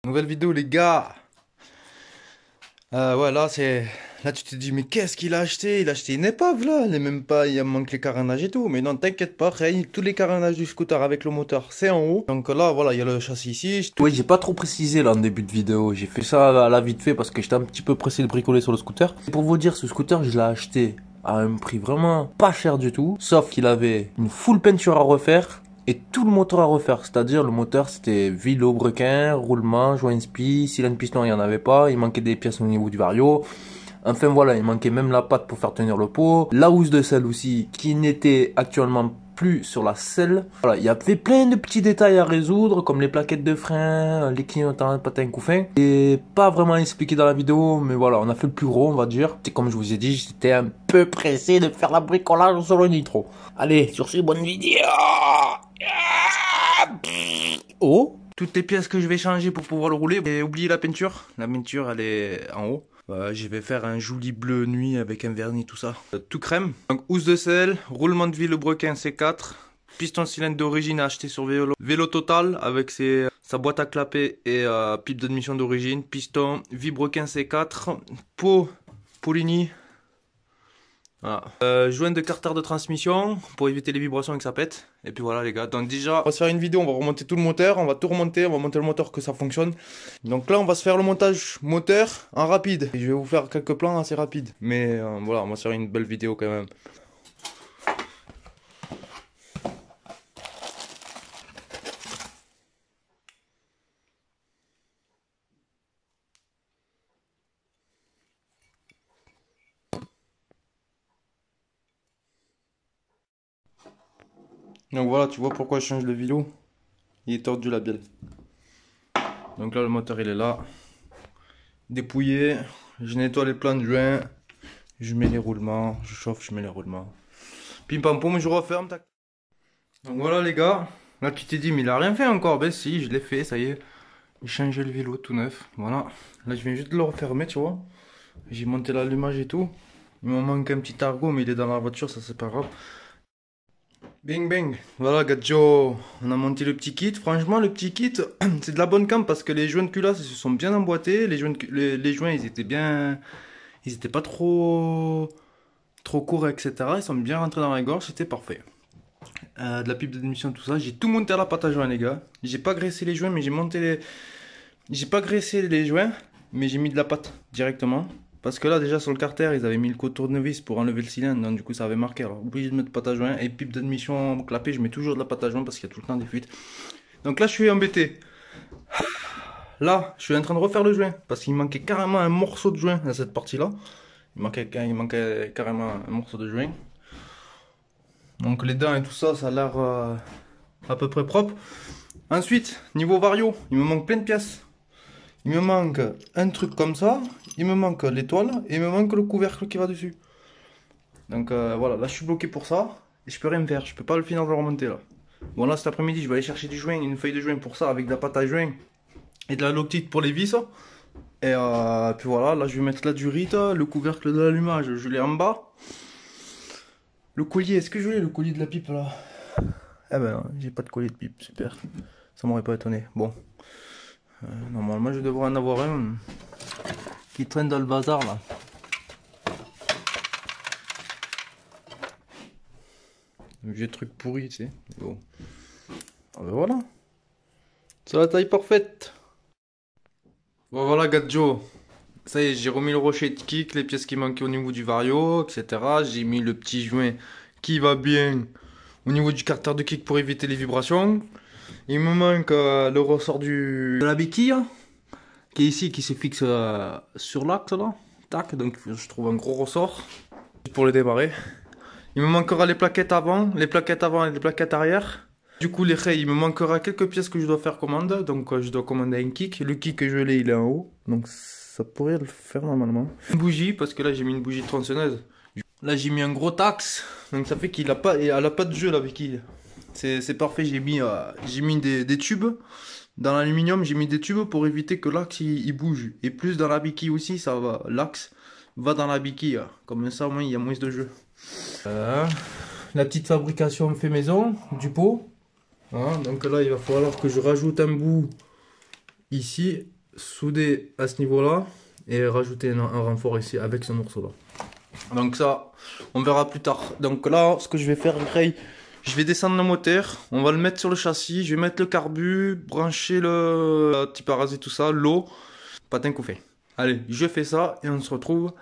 Nouvelle vidéo les gars. Ouais là c'est... Là tu te dis mais qu'est-ce qu'il a acheté? Il a acheté une épave là. Elle est même pas... Il manque les carénages et tout. Mais non t'inquiète pas, Ray, tous les carénages du scooter avec le moteur c'est en haut. Donc là voilà il y a le châssis ici. Oui, j'ai pas trop précisé là en début de vidéo. J'ai fait ça à la vite fait parce que j'étais un petit peu pressé de bricoler sur le scooter. Et pour vous dire, ce scooter, je l'ai acheté à un prix vraiment pas cher du tout. Sauf qu'il avait une full peinture à refaire et tout le moteur à refaire. C'est-à-dire le moteur c'était vélo brequin, roulement, joint spi, cylindre piston il y en avait pas. Il manquait des pièces au niveau du vario. Enfin voilà, il manquait même la patte pour faire tenir le pot. La housse de selle aussi, qui n'était actuellement plus sur la selle. Voilà, il y avait plein de petits détails à résoudre, comme les plaquettes de frein, les clignotants, patins, couffins. Et pas vraiment expliqué dans la vidéo, mais voilà, on a fait le plus gros, on va dire. Et comme je vous ai dit, j'étais un peu pressé de faire la bricolage sur le nitro. Allez, sur ces bonnes vidéos. Oh, Toutes les pièces que je vais changer pour pouvoir le rouler. Et oubliez la peinture. La peinture elle est en haut. Je vais faire un joli bleu nuit avec un vernis, tout ça. Tout crème. Donc housse de selle, roulement de vis brequin C4, piston cylindre d'origine acheté sur vélo. Vélo total avec sa boîte à clapper et pipe d'admission d'origine. Piston vibrequin C4, pot Poligny. Voilà. Joint de carter de transmission pour éviter les vibrations et que ça pète. Et puis voilà les gars. Donc déjà, on va se faire une vidéo, on va remonter tout le moteur, on va tout remonter, on va monter le moteur que ça fonctionne. Donc là, on va se faire le montage moteur en rapide. Et je vais vous faire quelques plans assez rapides. Mais voilà, on va se faire une belle vidéo quand même. Donc voilà, tu vois pourquoi je change de vélo. Il est tordu la bielle. Donc là, le moteur il est là. Dépouillé. Je nettoie les plans de joint. Je mets les roulements. Je chauffe, je mets les roulements. Pim pam poum, je referme. Tac. Donc voilà les gars. Là tu t'es dit mais il a rien fait encore. Ben si, je l'ai fait, ça y est. J'ai changé le vélo tout neuf. Voilà. Là je viens juste de le refermer, tu vois. J'ai monté l'allumage et tout. Il me manque un petit argot mais il est dans la voiture, ça c'est pas grave. Bing bang. Voilà Gadjo. On a monté le petit kit. Franchement le petit kit c'est de la bonne cam parce que les joints de culasse ils se sont bien emboîtés. Les joints ils étaient bien... Ils étaient pas trop courts etc. Ils sont bien rentrés dans la gorge, c'était parfait. De la pipe d'émission, tout ça. J'ai tout monté à la pâte à joint, les gars. J'ai pas graissé les joints, mais j'ai monté les. J'ai pas graissé les joints, mais j'ai mis de la pâte directement. Parce que là, déjà sur le carter, ils avaient mis le coup de tournevis pour enlever le cylindre. Donc, du coup, ça avait marqué. Alors, obligé de mettre pâte à joint. Et pipe d'admission clapée, je mets toujours de la pâte à joint parce qu'il y a tout le temps des fuites. Donc là, je suis embêté. Là, je suis en train de refaire le joint. Parce qu'il manquait carrément un morceau de joint à cette partie-là. Il manquait carrément un morceau de joint. Donc les dents et tout ça, ça a l'air à peu près propre. Ensuite, niveau vario, il me manque plein de pièces. Il me manque un truc comme ça, il me manque l'étoile et il me manque le couvercle qui va dessus. Donc voilà, là je suis bloqué pour ça et je peux rien faire, je peux pas le finir de le remonter là. Bon là cet après-midi je vais aller chercher du joint, une feuille de joint pour ça avec de la pâte à joint et de la loctite pour les vis. Et puis voilà, là je vais mettre la durite, le couvercle de l'allumage je l'ai en bas. Le collier, est-ce que je l'ai le collier de la pipe là? Ah ben non, j'ai pas de collier de pipe, super. Ça m'aurait pas étonné. Bon. Normalement je devrais en avoir un qui traîne dans le bazar là. Un vieux truc pourri, tu sais. Bon. Ah ben voilà. C'est la taille parfaite. Bon voilà Gadjo. Ça y est, j'ai remis le rocher de kick, les pièces qui manquaient au niveau du vario, etc. J'ai mis le petit joint qui va bien au niveau du carter de kick pour éviter les vibrations. Il me manque le ressort de la béquille qui est ici, qui se fixe sur l'axe là. Tac, donc je trouve un gros ressort pour le démarrer. Il me manquera les plaquettes avant et les plaquettes arrière. Du coup les rails, il me manquera quelques pièces que je dois faire commande. Donc je dois commander un kick. Le kick que je l'ai, il est en haut. Donc ça pourrait le faire normalement. Une bougie, parce que là j'ai mis une bougie tronçonneuse. Là j'ai mis un gros taxe. Donc ça fait qu'il a pas, elle a pas de jeu la béquille. C'est parfait, j'ai mis des tubes. Dans l'aluminium, j'ai mis des tubes pour éviter que l'axe il bouge. Et plus dans la béquille aussi, ça va. L'axe va dans la béquille. Comme ça, au moins, il y a moins de jeu. La petite fabrication fait maison du pot. Donc là, il va falloir que je rajoute un bout ici souder à ce niveau-là et rajouter un renfort ici avec ce morceau-là. Donc ça, on verra plus tard. Donc là, ce que je vais faire, Ray, je vais descendre le moteur, on va le mettre sur le châssis, je vais mettre le carbu, brancher le petit parasite, tout ça, l'eau, patin coup fait. Allez, je fais ça et on se retrouve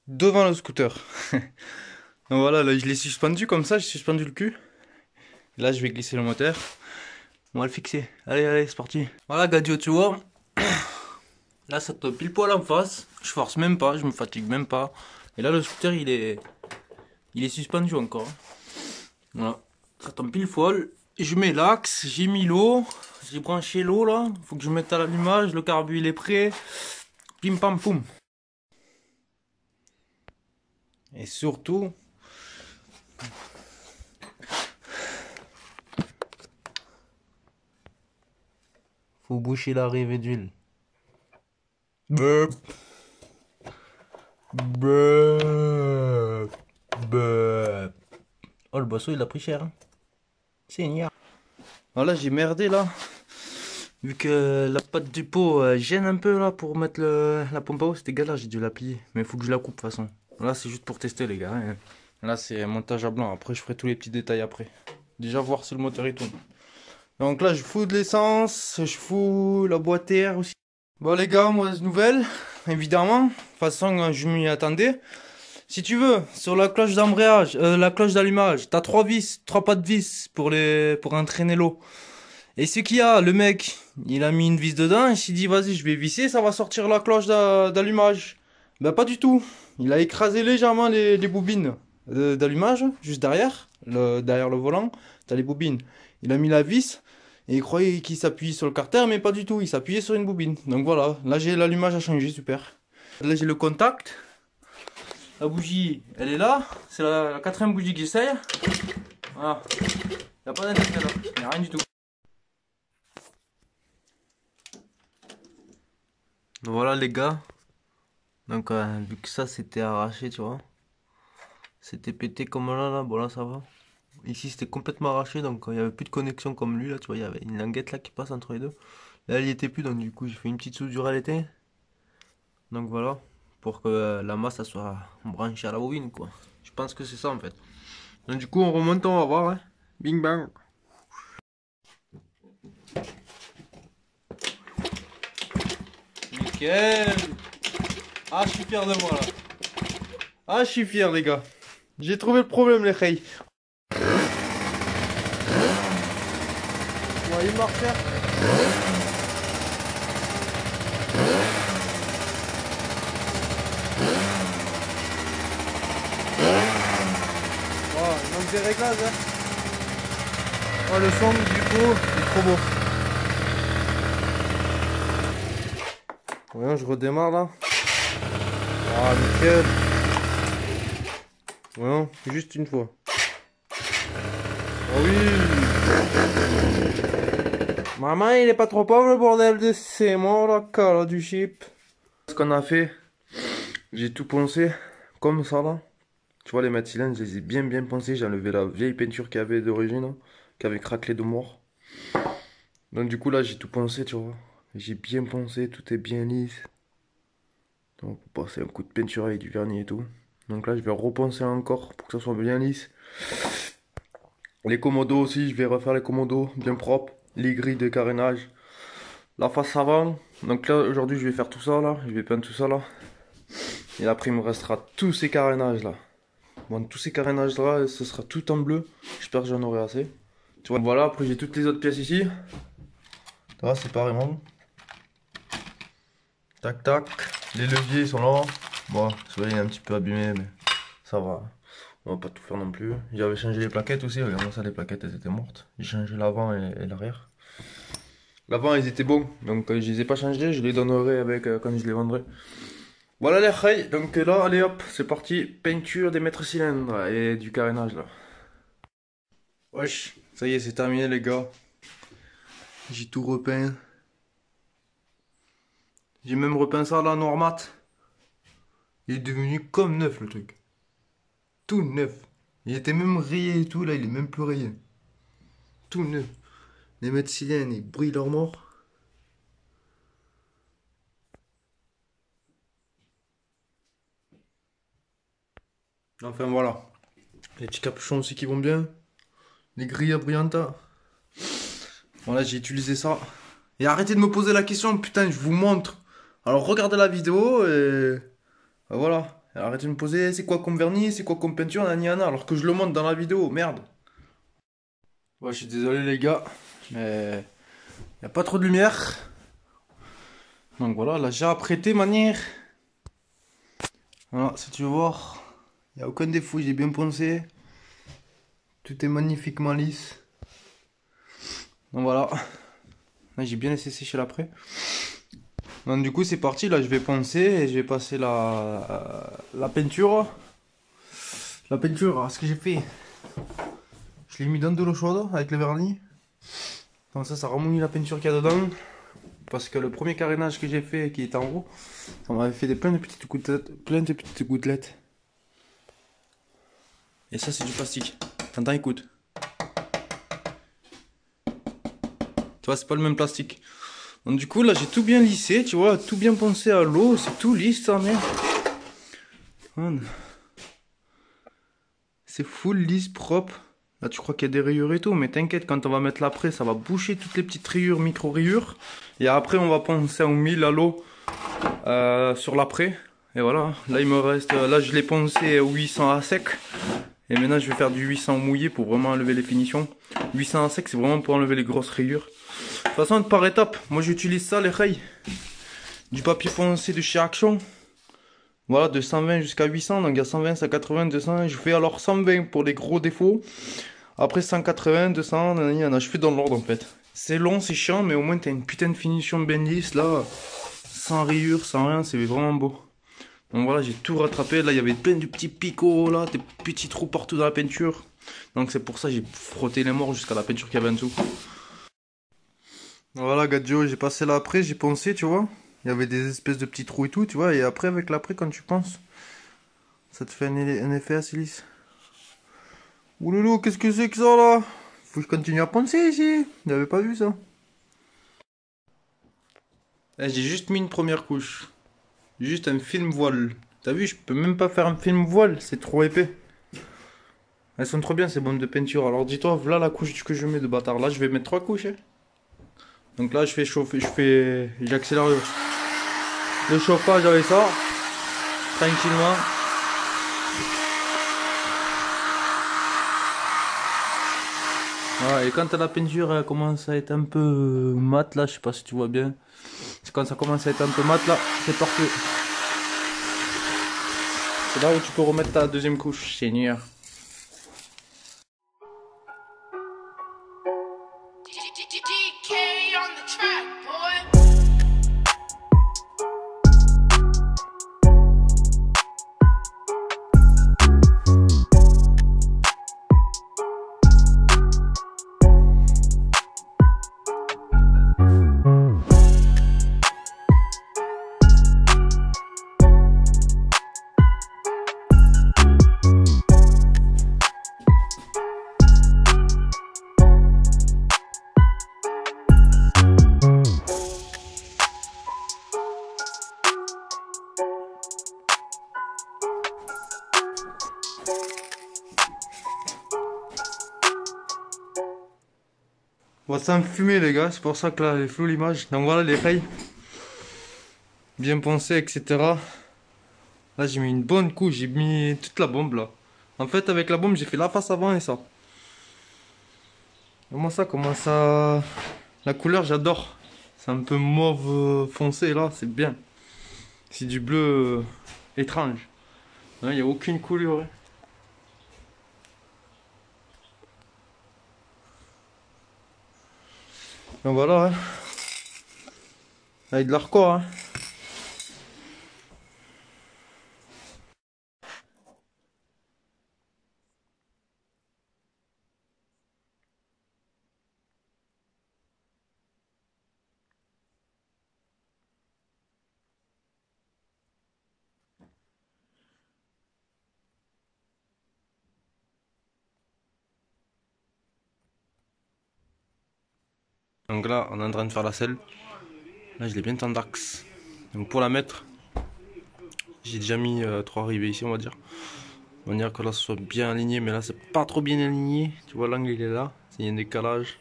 devant le scooter. Donc voilà, là je l'ai suspendu comme ça, j'ai suspendu le cul. Là je vais glisser le moteur. On va le fixer. Allez, allez, c'est parti. Voilà, Gadio, tu vois. Là, ça tombe pile poil en face. Je force même pas, je me fatigue même pas. Et là, le scooter, il est suspendu encore. Voilà. Ça tombe pile poil. Je mets l'axe, j'ai mis l'eau. J'ai branché l'eau là. Faut que je mette à l'allumage. Le carbu, il est prêt. Pim pam poum. Et surtout, faut boucher l'arrivée d'huile. Beuh. Beuh. Beuh. Oh, le boisseau il a pris cher. Hein. Seigneur. Voilà, j'ai merdé là. Vu que la patte du pot gêne un peu là pour mettre la pompe à eau, c'était galère, j'ai dû la plier. Mais il faut que je la coupe de toute façon. Là, c'est juste pour tester les gars. Hein. Là, c'est un montage à blanc. Après, je ferai tous les petits détails après. Déjà, voir si le moteur il tourne. Donc là, je fous de l'essence. Je fous la boîte air aussi. Bon, les gars, mauvaise nouvelle. Évidemment. De toute façon, je m'y attendais. Si tu veux, sur la cloche d'embrayage, la cloche d'allumage, t'as 3 vis, 3 pattes de vis pour entraîner l'eau. Et ce qu'il y a, le mec, il a mis une vis dedans, il s'est dit vas-y je vais visser, ça va sortir la cloche d'allumage. Ben pas du tout. Il a écrasé légèrement les bobines d'allumage, juste derrière, derrière le volant, t'as les bobines. Il a mis la vis et il croyait qu'il s'appuyait sur le carter, mais pas du tout, il s'appuyait sur une bobine. Donc voilà, là j'ai l'allumage à changer, super. Là j'ai le contact. La bougie, elle est là. C'est la quatrième bougie qui essaye. Voilà. Il n'y a pas d'indicateur. Il n'y a rien du tout. Voilà les gars. Donc vu que ça c'était arraché, tu vois. C'était pété comme là. Bon là ça va. Ici c'était complètement arraché. Donc il n'y avait plus de connexion comme lui là. Tu vois, il y avait une languette là qui passe entre les deux. Là il n'y était plus. Donc du coup j'ai fait une petite soudure à l'été. Donc voilà. Pour que la masse ça soit branchée à la bobine quoi. Je pense que c'est ça en fait. Donc du coup on remonte, on va voir. Hein. Bing bang. Nickel. Ah je suis fier de moi là. Ah je suis fier les gars. J'ai trouvé le problème les reilles. Bon il marche faire. Oh, il manque des réglages hein. Oh le son du coup est trop beau. Voyons je redémarre là. Ah nickel. Voyons, juste une fois. Oh oui. Maman il est pas trop pauvre le bordel de c'est moi la cala du chip. Ce qu'on a fait, j'ai tout poncé comme ça là. Tu vois les mètres cylindres, je les ai bien poncés. J'ai enlevé la vieille peinture qu'il y avait d'origine, qui avait craquelé de mort. Donc du coup là j'ai tout poncé, tu vois. J'ai bien poncé, tout est bien lisse. Donc pour passer un coup de peinture avec du vernis et tout. Donc là je vais reponcer encore pour que ça soit bien lisse. Les commodos aussi, je vais refaire les commodos bien propres. Les grilles de carénage. La face avant. Donc là aujourd'hui je vais faire tout ça là. Je vais peindre tout ça là. Et après il me restera tous ces carénages là. Bon, tous ces carénages là, ce sera tout en bleu. J'espère que j'en aurai assez. Tu vois, voilà, après j'ai toutes les autres pièces ici. Ça va, séparément. Tac tac. Les leviers sont là. Bon, celui-là il est un petit peu abîmé, mais ça va. On va pas tout faire non plus. J'avais changé les plaquettes aussi. Regarde ça, les plaquettes elles étaient mortes. J'ai changé l'avant et l'arrière. L'avant ils étaient bons, donc je les ai pas changés. Je les donnerai avec quand je les vendrai. Voilà les rails, donc là, allez hop, c'est parti, peinture des mètres cylindres et du carénage là. Wesh, ça y est, c'est terminé les gars. J'ai tout repeint. J'ai même repeint ça là, noir mat. Il est devenu comme neuf le truc. Tout neuf. Il était même rayé et tout, là il est même plus rayé. Tout neuf. Les mètres cylindres, ils brillent leur mort. Enfin voilà. Les petits capuchons aussi qui vont bien. Les grilles à Brianta. Voilà, j'ai utilisé ça. Et arrêtez de me poser la question, putain, je vous montre. Alors regardez la vidéo et... voilà. Et arrêtez de me poser c'est quoi comme vernis, c'est quoi comme peinture, nani nana, alors que je le montre dans la vidéo, merde. Ouais, je suis désolé les gars, mais... y a pas trop de lumière. Donc voilà, là j'ai apprêté manière. Voilà, si tu veux voir, il n'y a aucun défaut, j'ai bien pensé. Tout est magnifiquement lisse. Donc voilà. Là j'ai bien laissé sécher l'après. Donc du coup c'est parti, là je vais poncer et je vais passer la peinture. La peinture, alors, ce que j'ai fait, je l'ai mis dans de l'eau chaude avec le vernis. Comme ça ramollit la peinture qu'il y a dedans. Parce que le premier carénage que j'ai fait, qui était en haut, ça m'avait fait plein de petites gouttelettes. Et ça c'est du plastique. T'entends, écoute. Tu vois, c'est pas le même plastique. Donc du coup là j'ai tout bien lissé, tu vois, tout bien poncé à l'eau, c'est tout lisse ça, merde. C'est full lisse, propre. Là tu crois qu'il y a des rayures et tout, mais t'inquiète, quand on va mettre l'après, ça va boucher toutes les petites rayures, micro-rayures. Et après on va poncer au 1000 à l'eau sur l'après. Et voilà, là il me reste, là je l'ai poncé 800 à sec. Et maintenant je vais faire du 800 mouillé pour vraiment enlever les finitions. 800 à sec c'est vraiment pour enlever les grosses rayures. De toute façon par étapes, moi j'utilise ça les rayes. Du papier poncé de chez Action. Voilà, de 120 jusqu'à 800, donc il y a 120, 180, 200. Je fais alors 120 pour les gros défauts. Après 180, 200, je fais dans l'ordre en fait. C'est long, c'est chiant, mais au moins t'as une putain de finition bien lisse là. Sans rayures, sans rien, c'est vraiment beau. Donc voilà, j'ai tout rattrapé. Là, il y avait plein de petits picots là, des petits trous partout dans la peinture. Donc c'est pour ça que j'ai frotté les morts jusqu'à la peinture qu'il y avait en dessous. Voilà, Gadjo, j'ai passé là après, j'ai poncé, tu vois. Il y avait des espèces de petits trous et tout, tu vois. Et après, avec l'après, quand tu penses, ça te fait un effet assez lisse. Ouloulou, qu'est-ce que c'est que ça là? Faut que je continue à poncer ici. J'avais pas vu ça. Là, j'ai juste mis une première couche. Juste un film voile. T'as vu, je peux même pas faire un film voile, c'est trop épais. Elles sont trop bien ces bombes de peinture. Alors dis-toi, voilà la couche que je mets de bâtard. Là, je vais mettre 3 couches. Hein. Donc là, je fais chauffer, j'accélère le chauffage avec ça. Tranquillement. Voilà, et quand la peinture elle commence à être un peu mate là, je sais pas si tu vois bien. C'est quand ça commence à être un peu mate là, c'est parfait. C'est là où tu peux remettre ta deuxième couche, Seigneur. Bon, ça me fumait les gars, c'est pour ça que là, elle est floue l'image. Donc voilà les rails. Bien poncés, etc. Là, j'ai mis une bonne couche, j'ai mis toute la bombe là. En fait, avec la bombe, j'ai fait la face avant et ça. Comment ça... La couleur, j'adore. C'est un peu mauve foncé là, c'est bien. C'est du bleu étrange. Il n'y a aucune couleur. Hein. Donc voilà, hein. Avec de l'arco, hein. Donc là, on est en train de faire la selle. Là, je l'ai bien tendax. Donc pour la mettre, j'ai déjà mis 3 rivets ici, on va dire. On dirait que là ce soit bien aligné, mais là c'est pas trop bien aligné. Tu vois, l'angle il est là, il y a un décalage.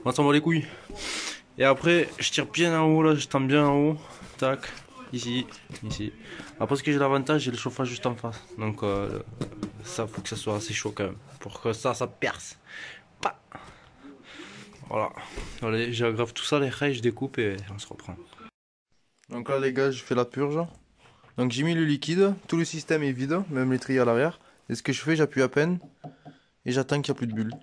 On s'en bat les couilles. Et après, je tire bien en haut là, je tends bien en haut. Tac, ici, ici. Après, ce que j'ai l'avantage, j'ai le chauffage juste en face. Donc ça, faut que ça soit assez chaud quand même. Pour que ça perce. Bah. Voilà. Allez, j'aggrave tout ça, les rails, je découpe et on se reprend. Donc là les gars, je fais la purge. Donc j'ai mis le liquide, tout le système est vide, même l'étrier à l'arrière. Et ce que je fais, j'appuie à peine et j'attends qu'il n'y a plus de bulles.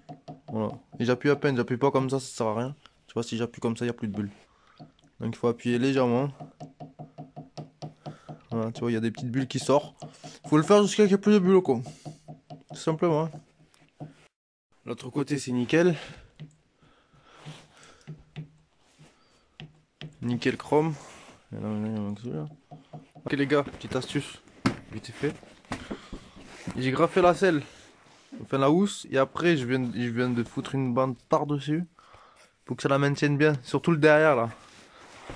Voilà. Et j'appuie à peine, j'appuie pas comme ça sert à rien. Tu vois, si j'appuie comme ça, il n'y a plus de bulles. Donc il faut appuyer légèrement. Voilà, tu vois, il y a des petites bulles qui sortent. Il faut le faire jusqu'à qu'il n'y ait plus de bulles, quoi. Tout simplement. L'autre côté, c'est nickel. Nickel chrome. Ok les gars, petite astuce, vite fait. J'ai graffé la selle, enfin la housse, et après je viens de foutre une bande par-dessus pour que ça la maintienne bien, surtout le derrière là.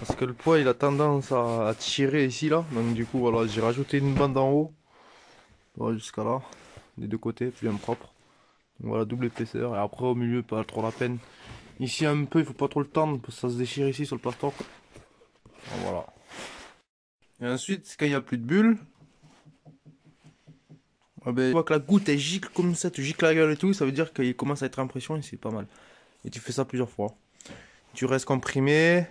Parce que le poids il a tendance à tirer ici là, donc du coup voilà, j'ai rajouté une bande en haut, voilà, jusqu'à là, des deux côtés, bien propre. Donc voilà, double épaisseur, et après au milieu pas trop la peine. Ici un peu, il faut pas trop le tendre, parce que ça se déchire ici sur le plastoc. Voilà. Et ensuite, quand il n'y a plus de bulles, ah ben, tu vois que la goutte elle gicle comme ça, tu gicles la gueule et tout, ça veut dire qu'il commence à être en pression et c'est pas mal. Et tu fais ça plusieurs fois. Tu restes comprimé,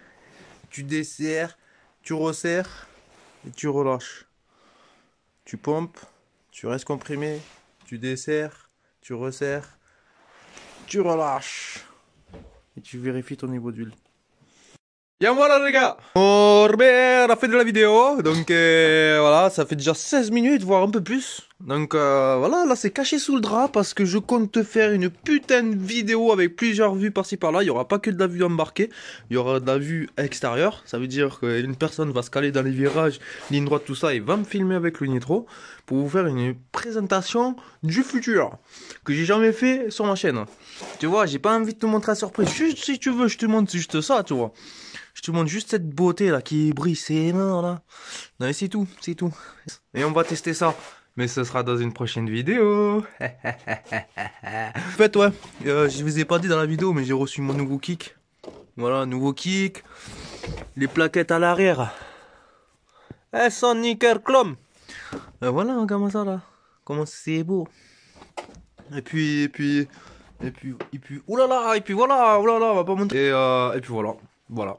tu desserres, tu resserres et tu relâches. Tu pompes, tu restes comprimé, tu desserres, tu resserres, tu relâches. Et tu vérifies ton niveau d'huile. Et voilà les gars, on remet à la fin de la vidéo, donc voilà, ça fait déjà 16 minutes, voire un peu plus. Donc voilà, là c'est caché sous le drap parce que je compte te faire une putain de vidéo avec plusieurs vues par-ci par-là. Il n'y aura pas que de la vue embarquée, il y aura de la vue extérieure. Ça veut dire qu'une personne va se caler dans les virages, ligne droite, tout ça, et va me filmer avec le nitro pour vous faire une présentation du futur que j'ai jamais fait sur ma chaîne. Tu vois, j'ai pas envie de te montrer la surprise, juste si tu veux, je te montre juste ça, tu vois. Je te montre juste cette beauté là qui brille ses mains là. Non mais c'est tout, c'est tout. Et on va tester ça. Mais ce sera dans une prochaine vidéo. En fait ouais, je vous ai pas dit dans la vidéo mais j'ai reçu mon nouveau kick. Voilà, nouveau kick. Les plaquettes à l'arrière. Elles sont nickel chrome. Voilà, regarde ça là. Comment c'est beau. Et puis, oulala, et puis voilà, oulala, on va pas monter. Et puis voilà. Voilà.